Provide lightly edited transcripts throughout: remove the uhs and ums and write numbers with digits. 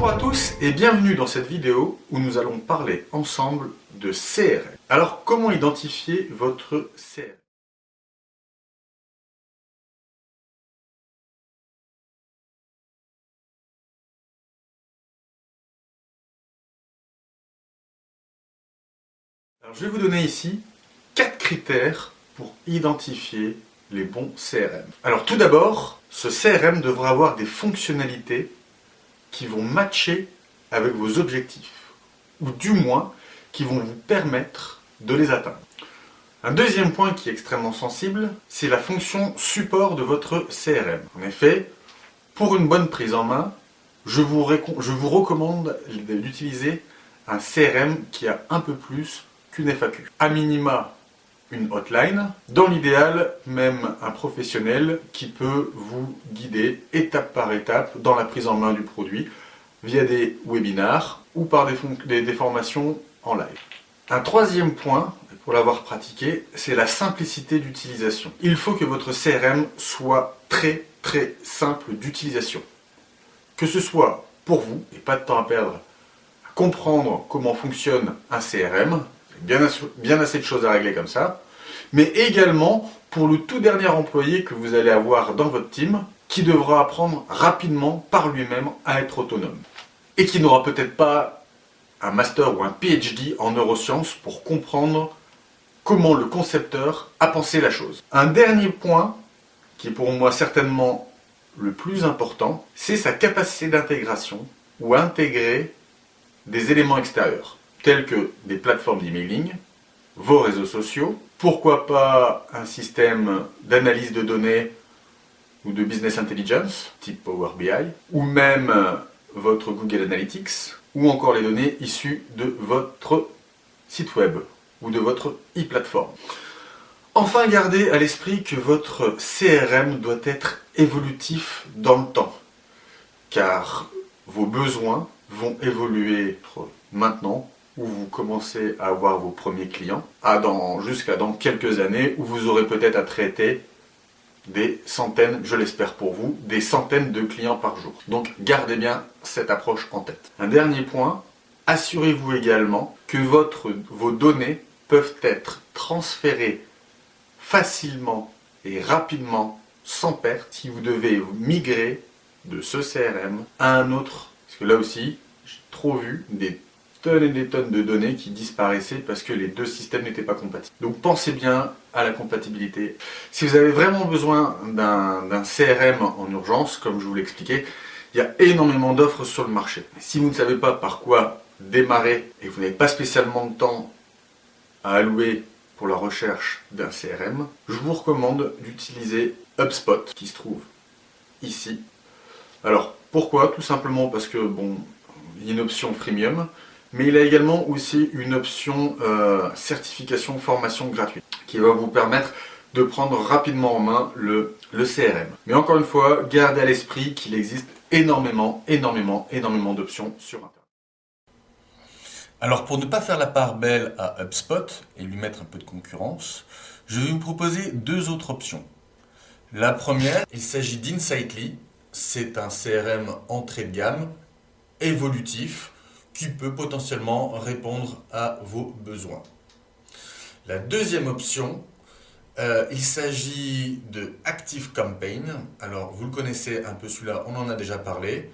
Bonjour à tous et bienvenue dans cette vidéo où nous allons parler ensemble de CRM. Alors comment identifier votre CRM? Alors, je vais vous donner ici 4 critères pour identifier les bons CRM. Alors tout d'abord, ce CRM devra avoir des fonctionnalités qui vont matcher avec vos objectifs, ou du moins qui vont vous permettre de les atteindre. Un deuxième point qui est extrêmement sensible, c'est la fonction support de votre CRM. En effet, pour une bonne prise en main, je vous recommande d'utiliser un CRM qui a un peu plus qu'une FAQ. A minima, une hotline, dans l'idéal, même un professionnel qui peut vous guider étape par étape dans la prise en main du produit via des webinars ou par des formations en live. Un troisième point, pour l'avoir pratiqué, c'est la simplicité d'utilisation. Il faut que votre CRM soit très simple d'utilisation. Que ce soit pour vous, et pas de temps à perdre, à comprendre comment fonctionne un CRM, bien assez de choses à régler comme ça, mais également pour le tout dernier employé que vous allez avoir dans votre team, qui devra apprendre rapidement par lui-même à être autonome. Et qui n'aura peut-être pas un master ou un PhD en neurosciences pour comprendre comment le concepteur a pensé la chose. Un dernier point, qui est pour moi certainement le plus important, c'est sa capacité d'intégration ou intégrer des éléments extérieurs, tels que des plateformes d'emailing, vos réseaux sociaux, pourquoi pas un système d'analyse de données ou de business intelligence, type Power BI, ou même votre Google Analytics, ou encore les données issues de votre site web ou de votre e-plateforme. Enfin, gardez à l'esprit que votre CRM doit être évolutif dans le temps, car vos besoins vont évoluer maintenant, où vous commencez à avoir vos premiers clients, jusqu'à dans quelques années, où vous aurez peut-être à traiter des centaines, je l'espère pour vous, des centaines de clients par jour. Donc gardez bien cette approche en tête. Un dernier point, assurez-vous également que vos données peuvent être transférées facilement et rapidement, sans perte, si vous devez migrer de ce CRM à un autre. Parce que là aussi, j'ai trop vu des tonnes et des tonnes de données qui disparaissaient parce que les deux systèmes n'étaient pas compatibles. Donc pensez bien à la compatibilité. Si vous avez vraiment besoin d'un CRM en urgence, comme je vous l'expliquais, il y a énormément d'offres sur le marché. Si vous ne savez pas par quoi démarrer et vous n'avez pas spécialement de temps à allouer pour la recherche d'un CRM, je vous recommande d'utiliser HubSpot qui se trouve ici. Alors pourquoi? Tout simplement parce que bon, il y a une option freemium, mais il a également aussi une option certification formation gratuite qui va vous permettre de prendre rapidement en main le CRM. Mais encore une fois, gardez à l'esprit qu'il existe énormément d'options sur Internet. Alors pour ne pas faire la part belle à HubSpot et lui mettre un peu de concurrence, je vais vous proposer deux autres options. La première, il s'agit d'Insightly. C'est un CRM entrée de gamme, évolutif, qui peut potentiellement répondre à vos besoins. La deuxième option, il s'agit de ActiveCampaign. Alors vous le connaissez un peu celui-là, on en a déjà parlé,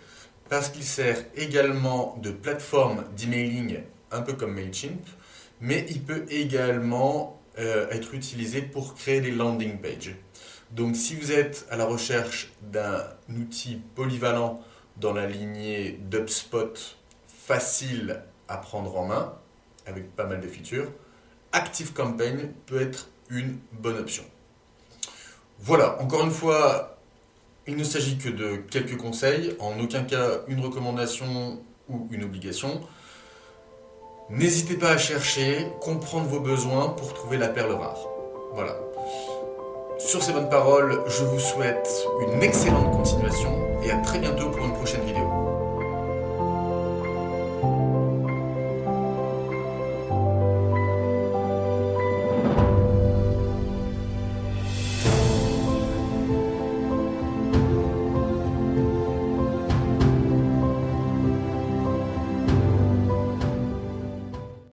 parce qu'il sert également de plateforme d'emailing, un peu comme Mailchimp, mais il peut également être utilisé pour créer des landing pages. Donc si vous êtes à la recherche d'un outil polyvalent dans la lignée d'HubSpot, facile à prendre en main, avec pas mal de features, ActiveCampaign peut être une bonne option. Voilà, encore une fois, il ne s'agit que de quelques conseils, en aucun cas une recommandation ou une obligation. N'hésitez pas à chercher, comprendre vos besoins pour trouver la perle rare. Voilà. Sur ces bonnes paroles, je vous souhaite une excellente continuation et à très bientôt pour une prochaine vidéo.